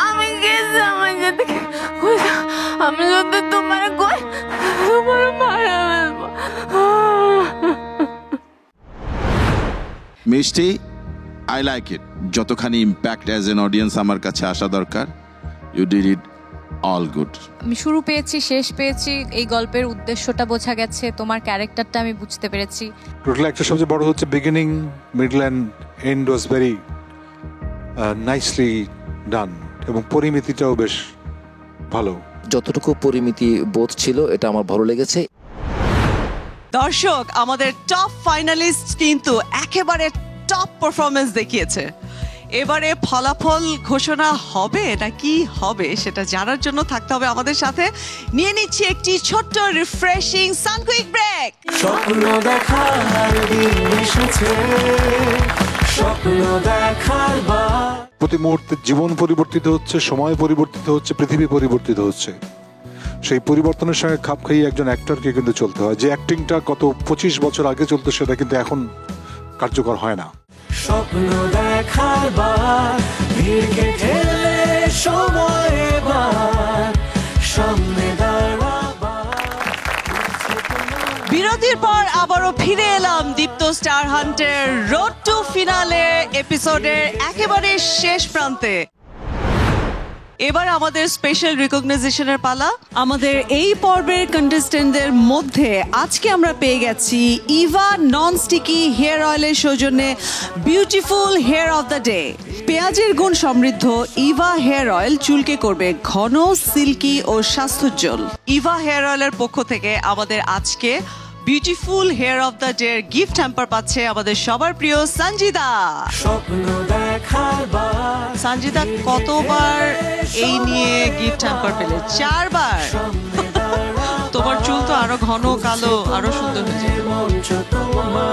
আমি গেছি আমার সাথে, আমি যদি তোমার কই তোমার মারা ফেলবো। মিষ্টি, আই লাইক ইট। যতখানি ইম্প্যাক্ট অ্যাজ এন অডিয়েন্স আমার কাছে আসা দরকার, you did it all good. আমি শুরু পেয়েছি, শেষ পেয়েছি, এই গল্পের উদ্দেশ্যটা বোঝা গেছে, তোমার ক্যারেক্টারটা আমি বুঝতে পেরেছি। টোটাল একটা সবচেয়ে বড় হচ্ছে beginning, middle and end was very nicely done, এবং পরিমিতিটাও বেশ ভালো। যতটুকু পরিমিতি বোধ ছিল এটা আমার ভালো লেগেছে। দর্শক, আমাদের টপ ফাইনালিস্ট কিন্তু একেবারে টপ পারফরমেন্স দেখিয়েছে। এবারে ফলাফল ঘোষণা হবে নাকি হবে সেটা জানার জন্য থাকতে হবে আমাদের সাথে। নিয়ে নিচ্ছি একটি ছোট্ট রিফ্রেশিং সানকুইক ব্রেক। স্বপ্ন দেখার দিন এসেছে, স্বপ্ন দেখার বার। প্রতি মুহূর্তে জীবন পরিবর্তিত হচ্ছে, সময় পরিবর্তিত হচ্ছে, পৃথিবী পরিবর্তিত হচ্ছে। সেই পরিবর্তনের সঙ্গে খাপ খাইয়ে একজন অ্যাক্টরকে কিন্তু চলতে হয়। যে অ্যাক্টিংটা গত 25 বছর আগে চলতো সেটা কিন্তু এখন কার্যকর হয় না। স্বপ্ন দেখার বার, ভিড়কে ঠেলে সময় এবার, সামনে দাঁড়াবার। বিরতির পর আবারও ফিরে এলাম দীপ্ত স্টার হান্টের রোড টু ফিনালে এপিসোডের একেবারে শেষ প্রান্তে। এবার আমাদের স্পেশাল রিকগনাইজেশনের পালা। আমাদের এই পর্বের কন্টেস্টেন্টদের মধ্যে আজকে আমরা পেয়ে গেছি ইভা নন স্টিকি হেয়ার অয়েলের সৌজন্যে beautiful hair of the day. পেঁয়াজের গুণ সমৃদ্ধ ইভা হেয়ার অয়েল চুলকে করবে ঘন, সিল্কি ও স্বাস্থ্যোজ্জ্বল। ইভা হেয়ার অয়েলের পক্ষ থেকে আমাদের আজকে beautiful hair of the day gift hamper পাচ্ছে আমাদের সবার প্রিয় সঞ্জিদা। স্বপ্ন দেখার বার, সঞ্জিদা কতবার এই নিয়ে গিফট হ্যাম্পার পেলে? 4 বার। তোমার চুল তো আরো ঘন, কালো, আরো সুন্দর হয়ে যাবে। মঞ্চ তোমার।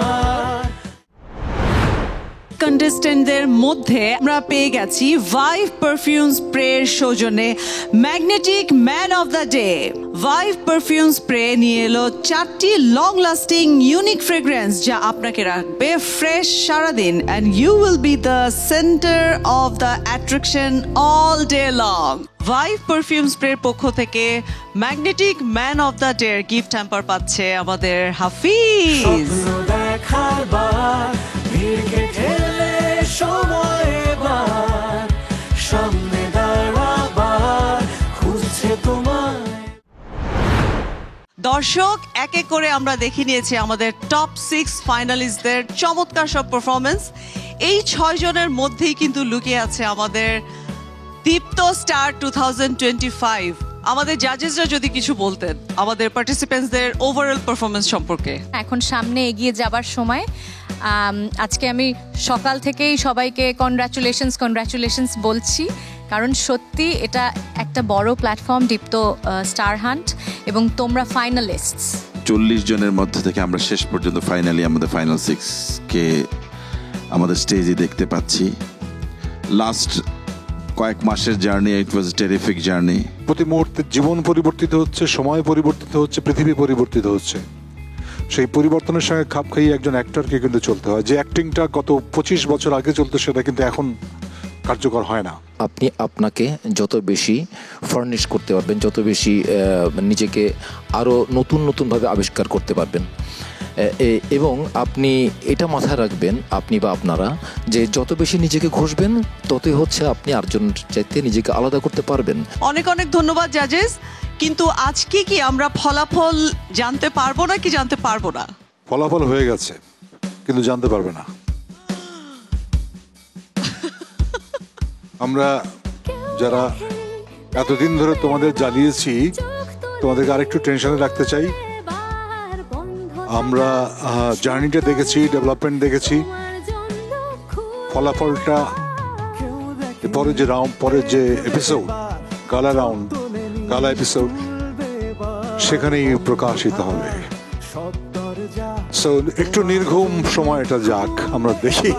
কন্টেস্টেন্টদের মধ্যে আমরা পেয়ে গেছি ভাইভ পারফিউম স্প্রের সৌজন্যে magnetic man of the day. Vive perfume spray নিয়ে এলো 4টি লং লাস্টিং ইউনিক ফ্রেগ্রেন্স যা আপনাকে রাখবে ফ্রেশ সারাদিন, and you will be the centre of the attraction all day long. Vive perfume স্প্রের পক্ষ থেকে magnetic man of the day gift hamper পাচ্ছে আমাদের হাফিজ। স্বপ্ন দেখার বার, ভিড়কে ঠেলে সময় এবার, সামনে দাঁড়াবার, খুঁজছে তোমায়। দর্শক, এক এক করে আমরা দেখে নিয়েছি আমাদের টপ 6 ফাইনালিস্টদের চমৎকার সব পারফরমেন্স। এই 6 জনের মধ্যেই কিন্তু লুকিয়ে আছে আমাদের দীপ্ত স্টার 2025। আমাদের জাজেসরা যদি কিছু বলতেন আমাদের পার্টিসিপেন্টসদের ওভারঅল পারফরমেন্স সম্পর্কে। এখন সামনে এগিয়ে যাবার সময়। আজকে আমি সকাল থেকেই সবাইকে কনগ্রাচুলেশনস বলছি, কারণ সত্যি এটা একটা বড় প্ল্যাটফর্ম দীপ্ত স্টার হান্ট, এবং তোমরা ফাইনালিস্টস। 40 জনের মধ্যে থেকে আমরা শেষ পর্যন্ত ফাইনালি আমাদের ফাইনাল 6কে আমাদের স্টেজে দেখতে পাচ্ছি। লাস্ট কয়েক মাসের জার্নি, ইট ওয়াজ টেরিফিক জার্নি। প্রতি মুহূর্তে জীবন পরিবর্তিত হচ্ছে, সময় পরিবর্তিত হচ্ছে, পৃথিবী পরিবর্তিত হচ্ছে। সেই পরিবর্তনের সঙ্গে খাপ খাইয়ে একজন অ্যাক্টরকে কিন্তু চলতে হয়। যে অ্যাক্টিংটা গত 25 বছর আগে চলতো সেটা কিন্তু এখন কার্যকর হয় না। আপনি আপনাকে যত বেশি ফার্নিশ করতে পারবেন, যত বেশি নিজেকে আরও নতুনভাবে আবিষ্কার করতে পারবেন, এবং আপনি এটা মাথায় রাখবেন, আপনি বা আপনারা, যে যত বেশি নিজেকে ঘষবেন ততই হচ্ছে আপনি আরেকজনের চাইতে নিজেকে আলাদা করতে পারবেন। অনেক অনেক ধন্যবাদ জাজেস। কিন্তু আজকে কি আমরা ফলাফল জানতে পারবো না কি জানতে পারবো না? ফলাফল হয়ে গেছে, কিন্তু জানতে পারবে না। আমরা যারা এতদিন ধরে তোমাদের জ্বালিয়েছি তোমাদেরকে আরেকটু টেনশনে রাখতে চাই। আমরা জার্নিটা দেখেছি, ডেভেলপমেন্ট দেখেছি, ফলাফলটা পরের যে এপিসোড গালা এপিসোড সেখানেই প্রকাশিত হবে। সো একটু নির্ঘুম সময় এটা যাক, আমরা দেখি।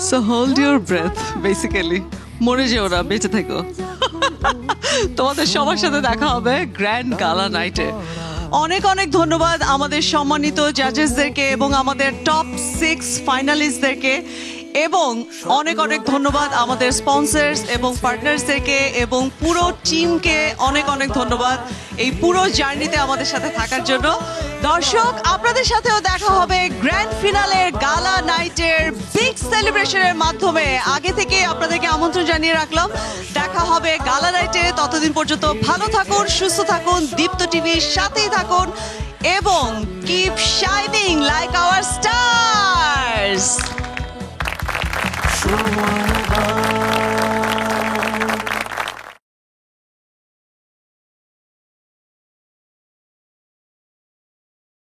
So hold your breath, basically মরে যেও না, বেঁচে থেকো। তোমাদের সবার সাথে দেখা হবে গ্র্যান্ড গালা নাইটে। অনেক অনেক ধন্যবাদ আমাদের সম্মানিত জাজেসদেরকে এবং আমাদের টপ 6 ফাইনালিস্টদেরকে, এবং অনেক অনেক ধন্যবাদ আমাদের স্পন্সর্স এবং পার্টনার্সদেরকে এবং পুরো টিমকে অনেক অনেক ধন্যবাদ এই পুরো জার্নিতে আমাদের সাথে থাকার জন্য। দর্শক, আপনাদের সাথেও দেখা হবে গ্র্যান্ড ফিনালের গালা নাইটের বিগ সেলিব্রেশনের মাধ্যমে। আগে থেকে আপনাদেরকে আমন্ত্রণ জানিয়ে রাখলাম, দেখা হবে গালা নাইটে। ততদিন পর্যন্ত ভালো থাকুন, সুস্থ থাকুন, দীপ্ত টিভির সাথেই থাকুন এবং keep shining like our stars. সময়